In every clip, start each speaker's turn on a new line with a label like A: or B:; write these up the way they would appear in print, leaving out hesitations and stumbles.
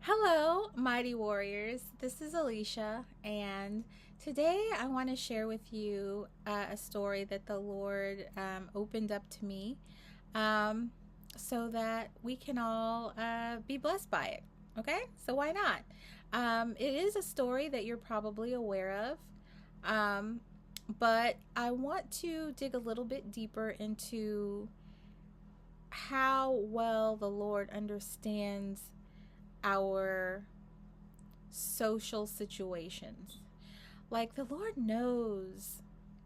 A: Hello, mighty warriors. This is Alicia, and today I want to share with you a story that the Lord opened up to me um, so that we can all be blessed by it. Okay? So, why not? It is a story that you're probably aware of, um, but I want to dig a little bit deeper into how well the Lord understands our social situations. Like the Lord knows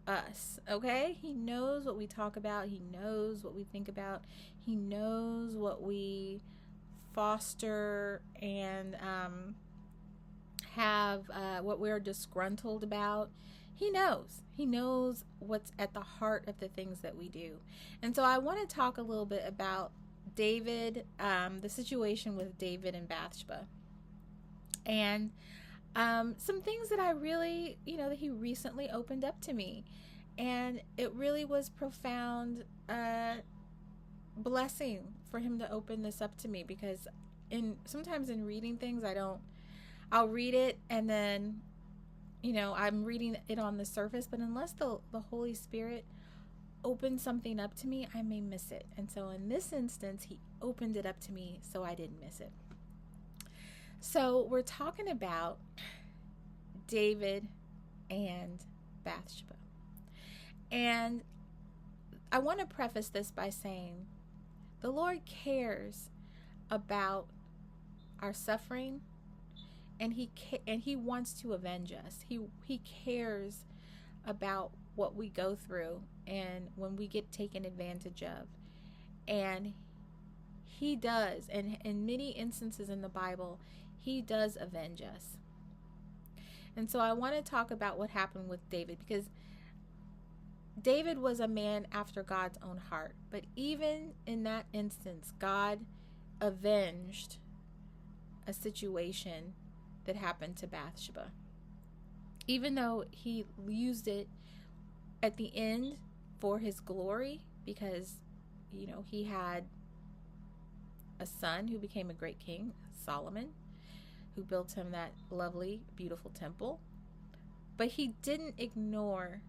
A: us, okay? He knows what we talk about, He knows what we think about, He knows what we foster and have what we're disgruntled about. He knows what's at the heart of the things that we do. And so I want to talk a little bit about David, the situation with David and Bathsheba, and some things that I really, that he recently opened up to me. And it really was profound blessing for him to open this up to me, because sometimes in reading things, I'll read it and then, I'm reading it on the surface, but unless the Holy Spirit opens something up to me, I may miss it. And so in this instance, he opened it up to me so I didn't miss it. So we're talking about David and Bathsheba. And I want to preface this by saying the Lord cares about our suffering, and he wants to avenge us. He cares about what we go through and when we get taken advantage of. And he does, and in many instances in the Bible, he does avenge us. And so I want to talk about what happened with David, because David was a man after God's own heart. But even in that instance, God avenged a situation that happened to Bathsheba. Even though he used it at the end for his glory, because, he had a son who became a great king, Solomon, who built him that lovely, beautiful temple. But he didn't ignore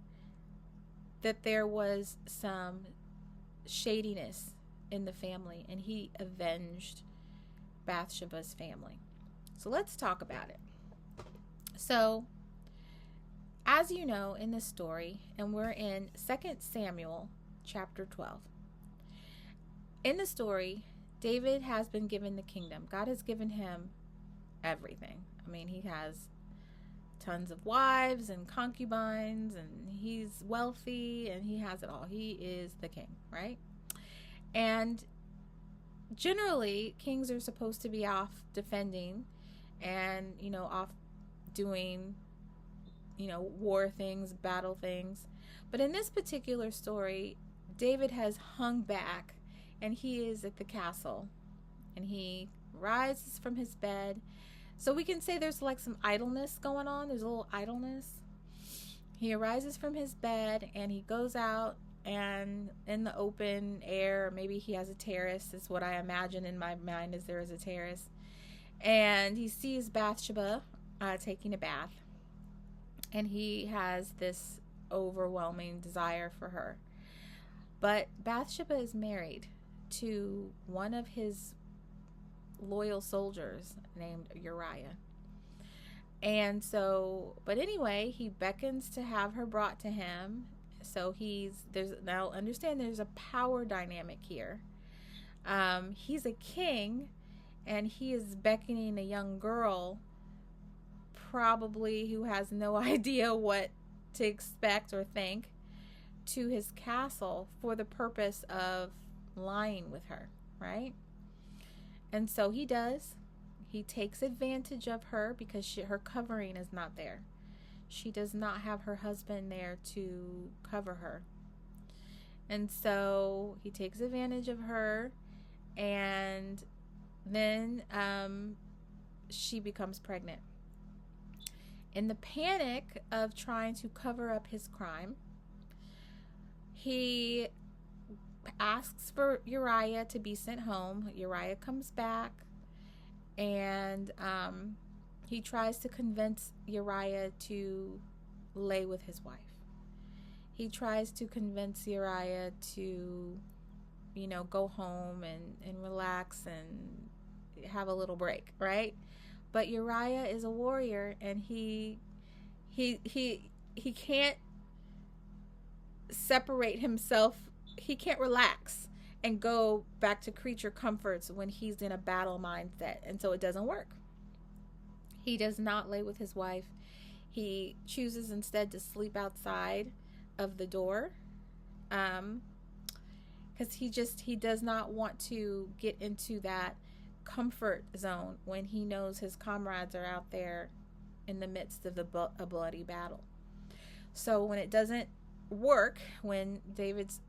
A: that there was some shadiness in the family, and he avenged Bathsheba's family. So let's talk about it. So, as you know in this story, and we're in 2 Samuel chapter 12. In the story, David has been given the kingdom. God has given him everything. I mean, he has tons of wives and concubines, and he's wealthy, and he has it all. He is the king, right? And generally, kings are supposed to be off defending and, off doing, war things, battle things. But in this particular story, David has hung back, and he is at the castle, and he rises from his bed. So we can say there's like some idleness going on. There's a little idleness. He arises from his bed and he goes out, and in the open air, maybe he has a terrace, is what I imagine in my mind, is there is a terrace. And he sees Bathsheba taking a bath. And he has this overwhelming desire for her. But Bathsheba is married to one of his loyal soldiers named Uriah. And so, but anyway, he beckons to have her brought to him. So there's a power dynamic here. He's a king, and he is beckoning a young girl, probably who has no idea what to expect or think, to his castle for the purpose of lying with her, right? And so he does. He takes advantage of her because her covering is not there. She does not have her husband there to cover her. And so he takes advantage of her, and then she becomes pregnant. In the panic of trying to cover up his crime, he asks for Uriah to be sent home. Uriah comes back, And he tries to convince Uriah to lay with his wife. He tries to convince Uriah to, go home and relax and have a little break, right? But Uriah is a warrior, and he can't separate himself. He can't relax and go back to creature comforts when he's in a battle mindset, and so it doesn't work. He does not lay with his wife. He chooses instead to sleep outside of the door, because he does not want to get into that comfort zone when he knows his comrades are out there in the midst of a bloody battle. So when it doesn't work, when David's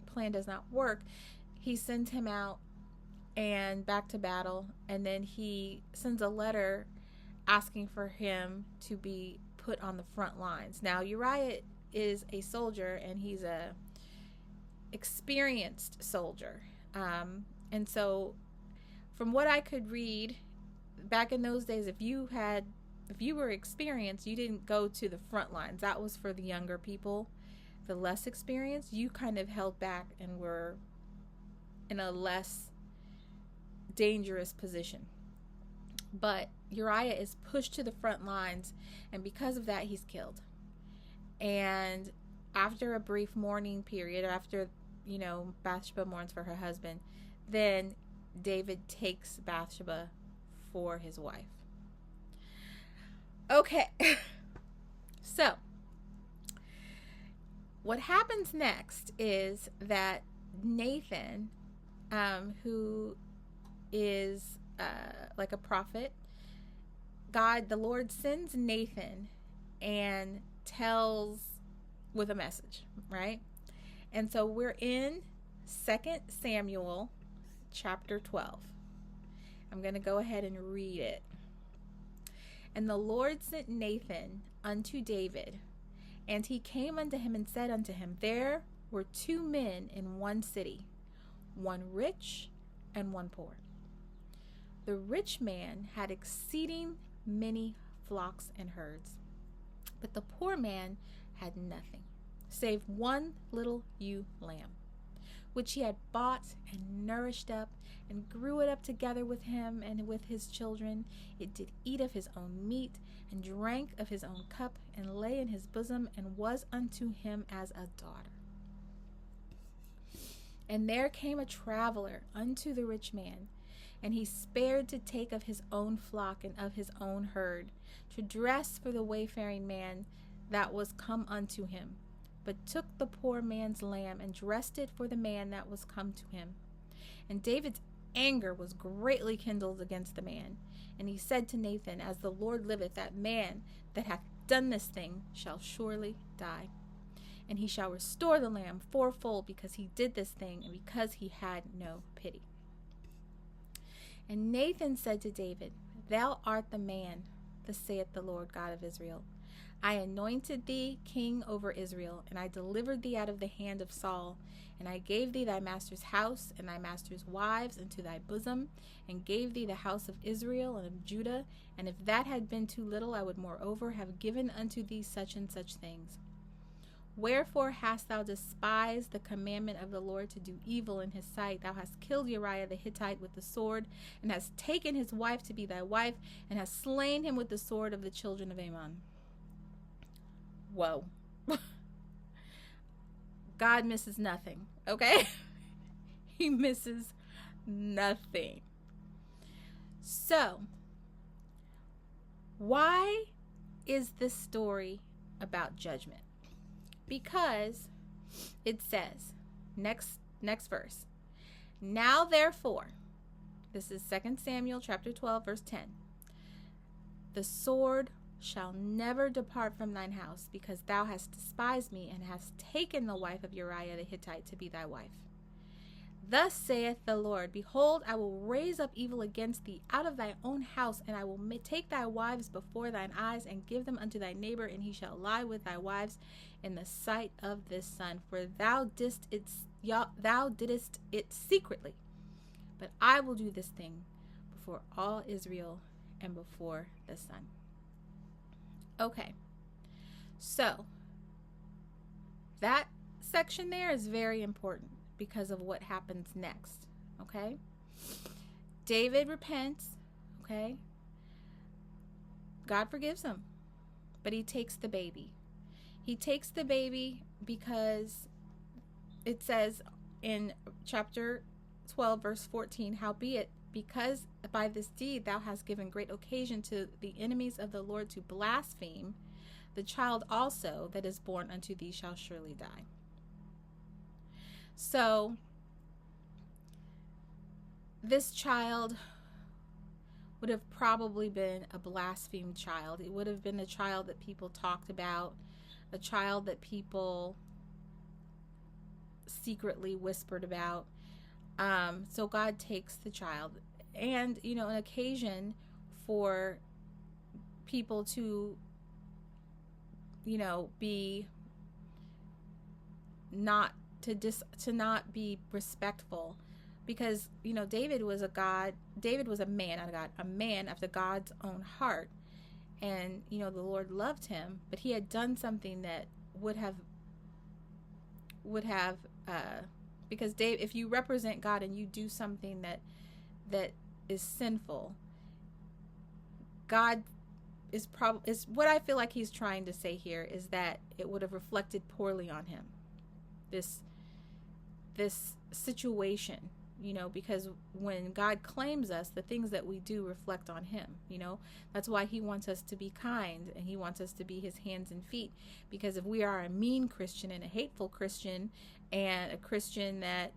A: plan does not work, he sends him out and back to battle, and then he sends a letter asking for him to be put on the front lines. Now Uriah is a soldier, and he's a experienced soldier, and so from what I could read back in those days, if you were experienced, you didn't go to the front lines. That was for the younger people. The less experienced, you kind of held back and were in a less dangerous position. But Uriah is pushed to the front lines, and because of that, he's killed. And after a brief mourning period, after, Bathsheba mourns for her husband, then David takes Bathsheba for his wife. Okay. So, what happens next is that Nathan, who is like a prophet, the Lord sends Nathan and tells with a message, right? And so we're in 2 Samuel chapter 12. I'm going to go ahead and read it. And the Lord sent Nathan unto David, and he came unto him and said unto him, There were 2 men in one city, one rich and one poor. The rich man had exceeding many flocks and herds, but the poor man had nothing, save one little ewe lamb, which he had bought and nourished up, and grew it up together with him and with his children. It did eat of his own meat, and drank of his own cup, and lay in his bosom, and was unto him as a daughter. And there came a traveler unto the rich man, and he spared to take of his own flock and of his own herd, to dress for the wayfaring man that was come unto him, but took the poor man's lamb, and dressed it for the man that was come to him. And David's anger was greatly kindled against the man. And he said to Nathan, As the Lord liveth, that man that hath done this thing shall surely die. And he shall restore the lamb fourfold, because he did this thing, and because he had no pity. And Nathan said to David, Thou art the man, thus saith the Lord God of Israel. I anointed thee king over Israel, and I delivered thee out of the hand of Saul. And I gave thee thy master's house and thy master's wives into thy bosom, and gave thee the house of Israel and of Judah. And if that had been too little, I would moreover have given unto thee such and such things. Wherefore hast thou despised the commandment of the Lord to do evil in his sight? Thou hast killed Uriah the Hittite with the sword, and hast taken his wife to be thy wife, and hast slain him with the sword of the children of Ammon. Whoa. God misses nothing, okay? He misses nothing. So, why is this story about judgment? Because it says, next verse, Now therefore, this is 2 Samuel chapter 12, verse 10, the sword shall never depart from thine house, because thou hast despised me, and hast taken the wife of Uriah the Hittite to be thy wife. Thus saith the Lord, Behold, I will raise up evil against thee out of thy own house, and I will take thy wives before thine eyes, and give them unto thy neighbor, and he shall lie with thy wives in the sight of this sun. For thou didst it secretly, but I will do this thing before all Israel and before the sun. Okay, so that section there is very important because of what happens next. Okay, David repents. Okay, God forgives him, but he takes the baby. He takes the baby because it says in chapter 12, verse 14, howbeit, because by this deed thou hast given great occasion to the enemies of the Lord to blaspheme, the child also that is born unto thee shall surely die. So this child would have probably been a blasphemed child. It would have been a child that people talked about, a child that people secretly whispered about. So God takes the child, and an occasion for people to be not be respectful, because David was a man, not a God, a man after God's own heart, and the Lord loved him, but he had done something that would have because if you represent God and you do something that is sinful, God is what I feel like he's trying to say here is that it would have reflected poorly on him, this situation, because when God claims us, the things that we do reflect on him. That's why he wants us to be kind, and he wants us to be his hands and feet, because if we are a mean Christian and a hateful Christian and a Christian that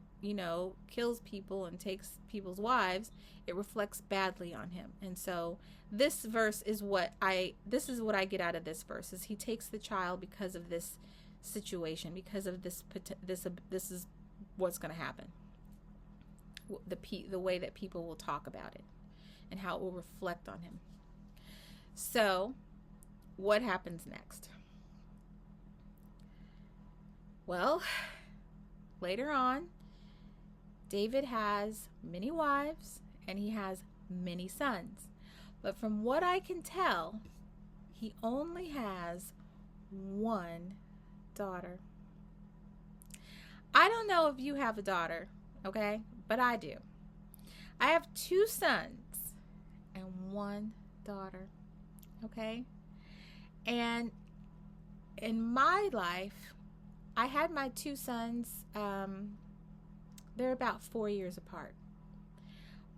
A: kills people and takes people's wives, it reflects badly on him. And so this verse is what I get out of this verse, is he takes the child because of this situation, because of this is what's going to happen, the way that people will talk about it and how it will reflect on him. So what happens next? Well, later on, David has many wives and he has many sons. But from what I can tell, he only has one daughter. I don't know if you have a daughter, okay? But I do. I have 2 sons and 1 daughter, okay? And in my life, I had my 2 sons, they're about 4 years apart.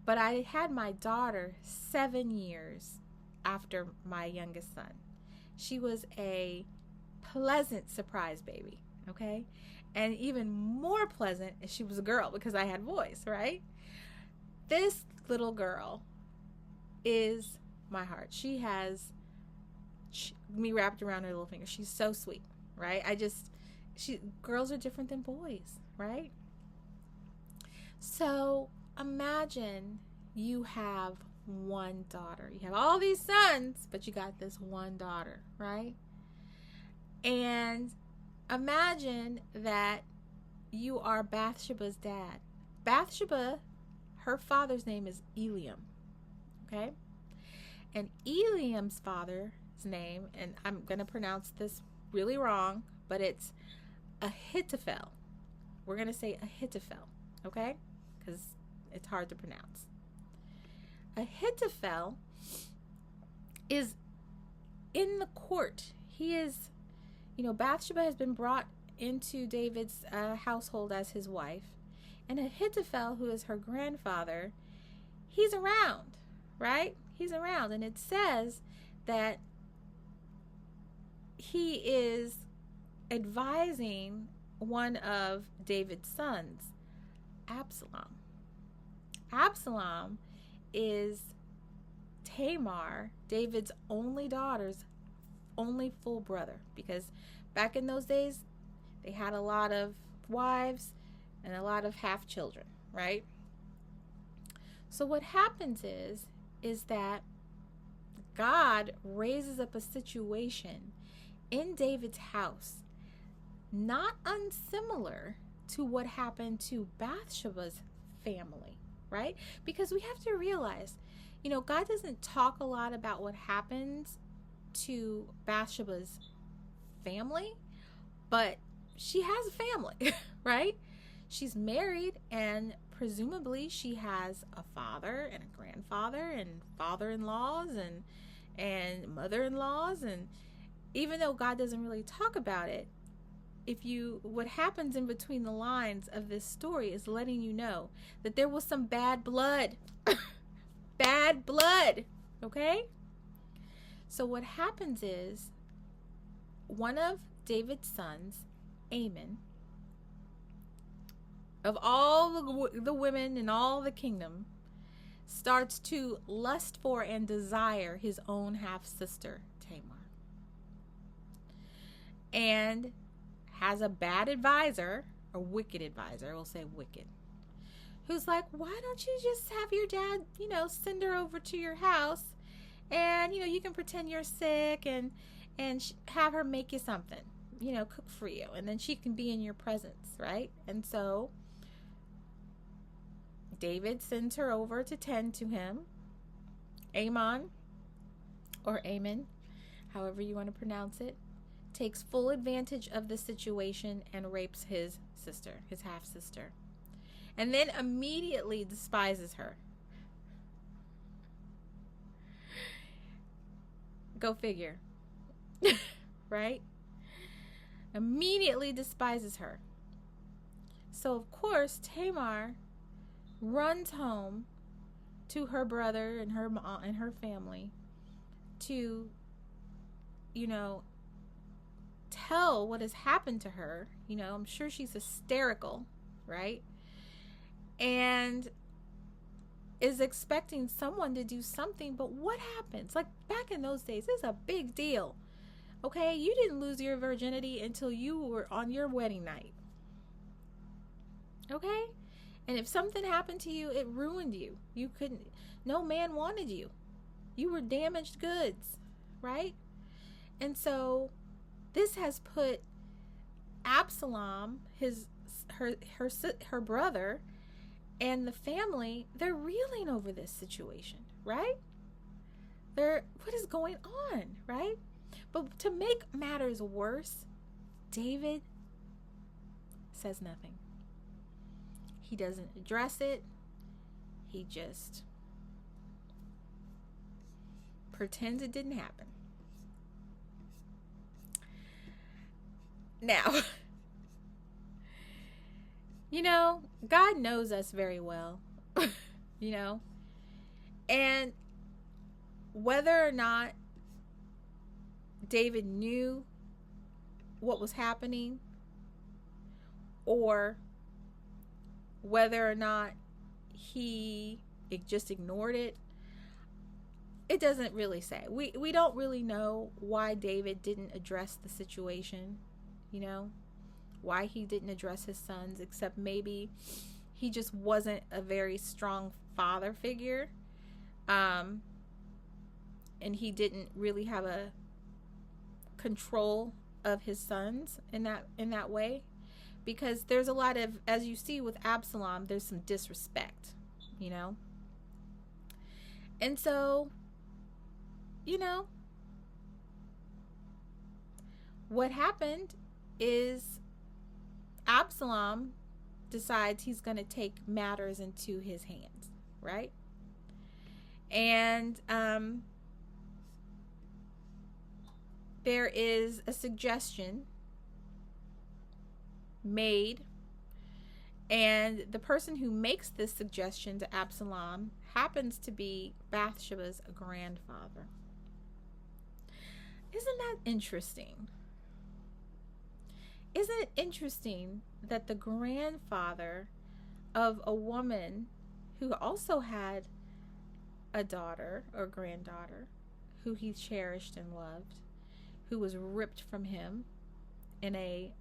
A: But I had my daughter 7 years after my youngest son. She was a pleasant surprise baby, okay? And even more pleasant if she was a girl, because I had boys, right? This little girl is my heart. She has me wrapped around her little finger. She's so sweet, right? Girls are different than boys, right? So imagine you have 1 daughter. You have all these sons, but you got this 1 daughter, right? And imagine that you are Bathsheba's dad. Bathsheba, her father's name is Eliam, okay? And Eliam's father's name, and I'm going to pronounce this really wrong, but it's Ahithophel. We're going to say Ahithophel, okay? Because it's hard to pronounce. Ahithophel is in the court. He is, Bathsheba has been brought into David's household as his wife. And Ahithophel, who is her grandfather, he's around, right? He's around. And it says that he is advising one of David's sons, Absalom. Absalom is Tamar, David's only daughter's only full brother, because back in those days they had a lot of wives and a lot of half children, right? So what happens is that God raises up a situation in David's house not unsimilar to what happened to Bathsheba's family, right? Because we have to realize God doesn't talk a lot about what happens to Bathsheba's family, but she has a family, right? She's married, and presumably she has a father and a grandfather and father-in-laws and mother-in-laws. And even though God doesn't really talk about it, what happens in between the lines of this story is letting you know that there was some bad blood. Bad blood. Okay? So what happens is, one of David's sons, Amon, of all the women in all the kingdom, starts to lust for and desire his own half-sister, Tamar. And has a bad advisor, a wicked advisor, we'll say wicked, who's like, why don't you just have your dad, send her over to your house, and, you can pretend you're sick and have her make you something, cook for you, and then she can be in your presence, right? And so David sends her over to tend to him. Amon, or Amon, however you want to pronounce it, takes full advantage of the situation and rapes his sister, his half-sister, and then immediately despises her. Go figure. Right? Immediately despises her. So, of course, Tamar runs home to her brother and her mom and her family to, tell what has happened to her. I'm sure she's hysterical, right? And is expecting someone to do something, but what happens? Like, back in those days, this is a big deal. Okay, you didn't lose your virginity until you were on your wedding night. Okay? And if something happened to you, it ruined you. No man wanted you. You were damaged goods, right? And so this has put Absalom, her brother, and the family, they're reeling over this situation, right? What is going on, right? But to make matters worse, David says nothing. He doesn't address it. He just pretends it didn't happen. Now, God knows us very well, and whether or not David knew what was happening, or whether or not he just ignored it, it doesn't really say. We don't really know why David didn't address the situation, why he didn't address his sons, except maybe he just wasn't a very strong father figure, and he didn't really have a control of his sons in that way, because there's a lot of, as you see with Absalom, there's some disrespect, and so what happened is Absalom decides he's going to take matters into his hands, right? And there is a suggestion made, and the person who makes this suggestion to Absalom happens to be Bathsheba's grandfather. Isn't that interesting? Isn't it interesting that the grandfather of a woman who also had a daughter or granddaughter who he cherished and loved, who was ripped from him in a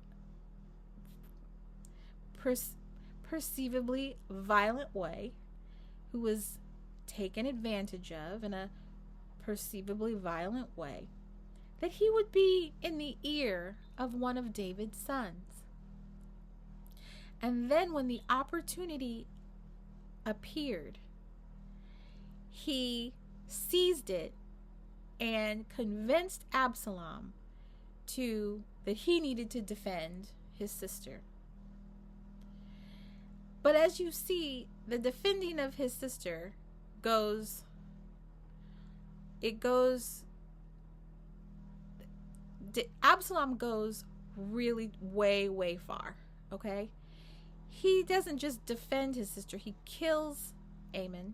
A: perceivably violent way, who was taken advantage of in a perceivably violent way, that he would be in the ear of one of David's sons. And then when the opportunity appeared, he seized it and convinced Absalom that he needed to defend his sister. But as you see, the defending of his sister Absalom goes really way far, okay? He doesn't just defend his sister, he kills Amnon,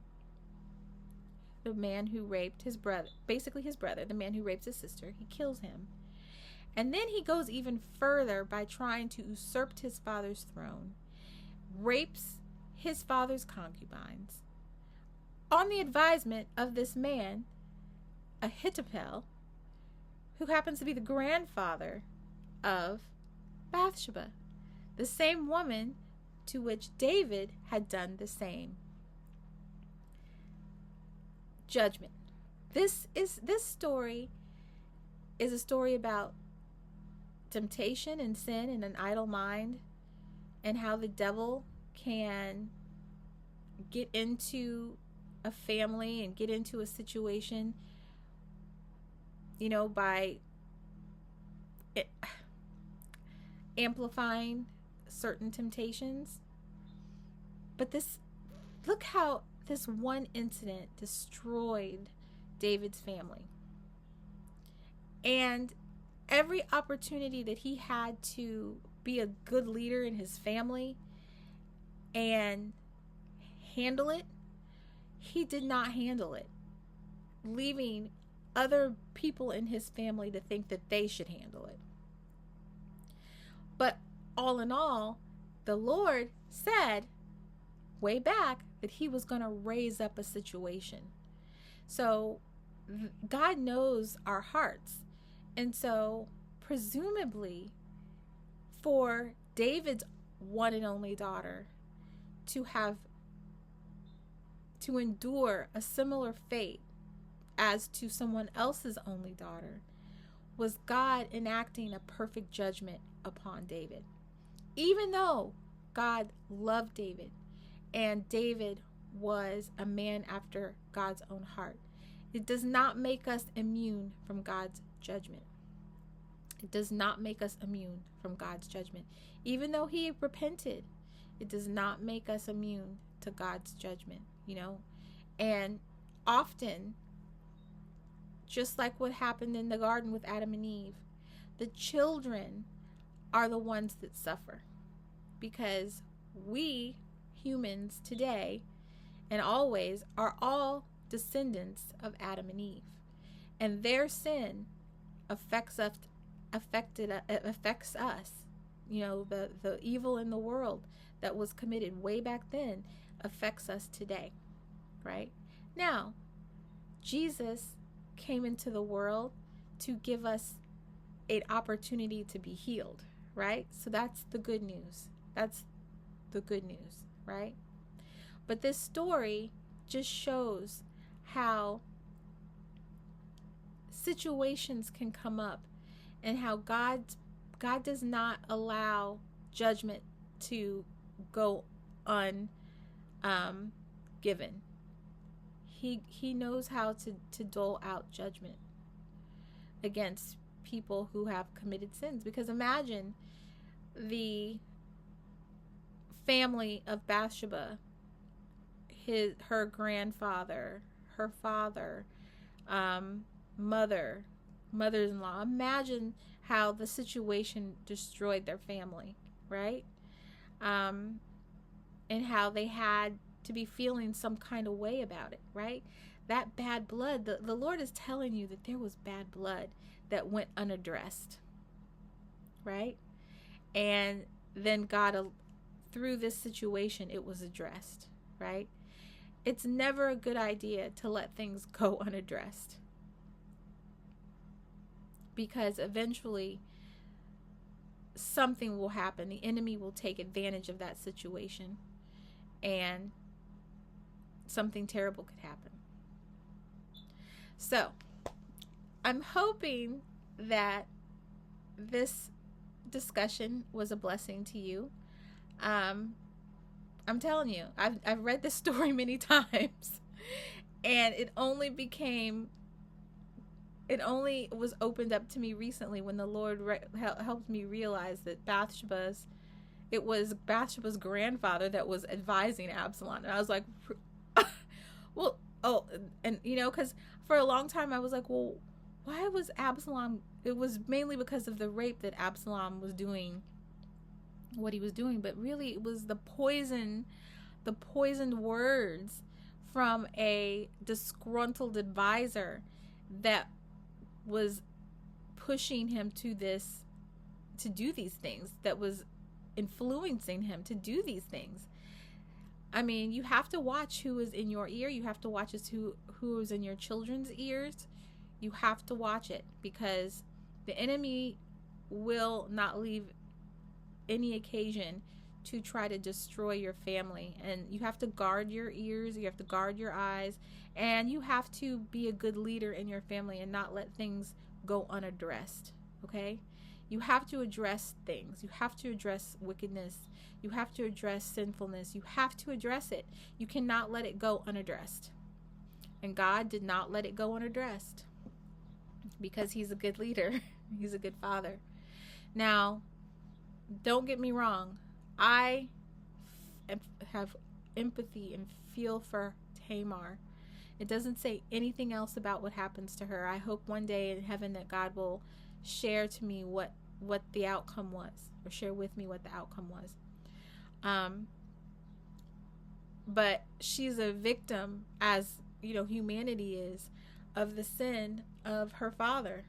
A: the man who raped his brother, basically his brother, the man who raped his sister. He kills him. And then he goes even further by trying to usurp his father's throne, rapes his father's concubines, on the advisement of this man, Ahithophel, who happens to be the grandfather of Bathsheba, the same woman to which David had done the same. Judgment. This story is a story about temptation and sin and an idle mind, and how the devil can get into a family and get into a situation, by amplifying certain temptations. But look how this one incident destroyed David's family. And every opportunity that he had to be a good leader in his family and handle it, he did not handle it, leaving other people in his family to think that they should handle it. But all in all, the Lord said way back that he was going to raise up a situation. So God knows our hearts. And so presumably for David's one and only daughter to endure a similar fate as to someone else's only daughter was God enacting a perfect judgment upon David. Even though God loved David and David was a man after God's own heart, it does not make us immune from God's judgment. It does not make us immune from God's judgment. Even though he repented, it does not make us immune to God's judgment, And often, just like what happened in the garden with Adam and Eve, the children are the ones that suffer, because we humans today and always are all descendants of Adam and Eve, and their sin affects us. The evil in the world that was committed way back then affects us today, right? Now, Jesus came into the world to give us an opportunity to be healed, right? So that's the good news. That's the good news, right? But this story just shows how situations can come up and how God does not allow judgment to go ungiven. He knows how to dole out judgment against people who have committed sins. Because imagine the family of Bathsheba, her grandfather, her father, mother-in-law. Imagine how the situation destroyed their family, right? And how they had to be feeling some kind of way about it, right? That bad blood, the Lord is telling you that there was bad blood that went unaddressed, right? And then God, through this situation, it was addressed, right? It's never a good idea to let things go unaddressed, because eventually something will happen. The enemy will take advantage of that situation, and something terrible could happen. So, I'm hoping that this discussion was a blessing to you. I'm telling you, I've read this story many times, And it only was opened up to me recently when the Lord helped me realize that it was Bathsheba's grandfather that was advising Absalom. And I was like, well, oh, and because for a long time I was like, well, why was Absalom? It was mainly because of the rape that Absalom was doing what he was doing, but really it was the poisoned words from a disgruntled advisor that was pushing him to do these things, that was influencing him to do these things. I mean, you have to watch who is in your ear. You have to watch who is in your children's ears. You have to watch it, because the enemy will not leave any occasion to try to destroy your family. And you have to guard your ears, you have to guard your eyes, and you have to be a good leader in your family and not let things go unaddressed. Okay? You have to address things. You have to address wickedness. You have to address sinfulness. You have to address it. You cannot let it go unaddressed. And God did not let it go unaddressed, because he's a good leader. He's a good father. Now, don't get me wrong. I have empathy and feel for Tamar. It doesn't say anything else about what happens to her. I hope one day in heaven that God will share to me what the outcome was, or share with me what the outcome was. But she's a victim, as humanity is, of the sin of her father.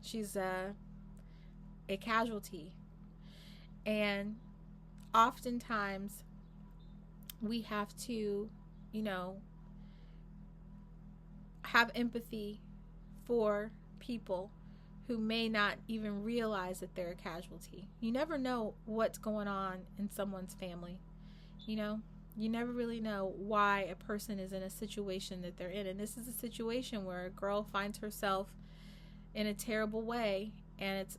A: She's a casualty. And oftentimes we have to, have empathy for people who may not even realize that they're a casualty. You never know what's going on in someone's family. You never really know why a person is in a situation that they're in. And this is a situation where a girl finds herself in a terrible way, and it's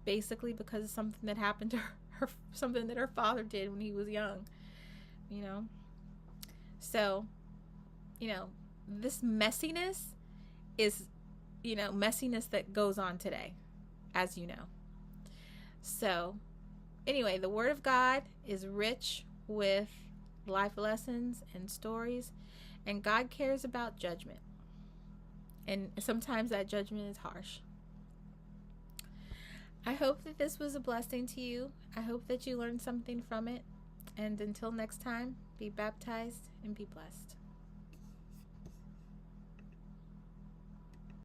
A: basically because of something that happened to her, something that her father did when he was young. So, this messiness is, messiness that goes on today, as you know. So, anyway, the Word of God is rich with life lessons and stories, and God cares about judgment. And sometimes that judgment is harsh. I hope that this was a blessing to you. I hope that you learned something from it. And until next time, be baptized and be blessed.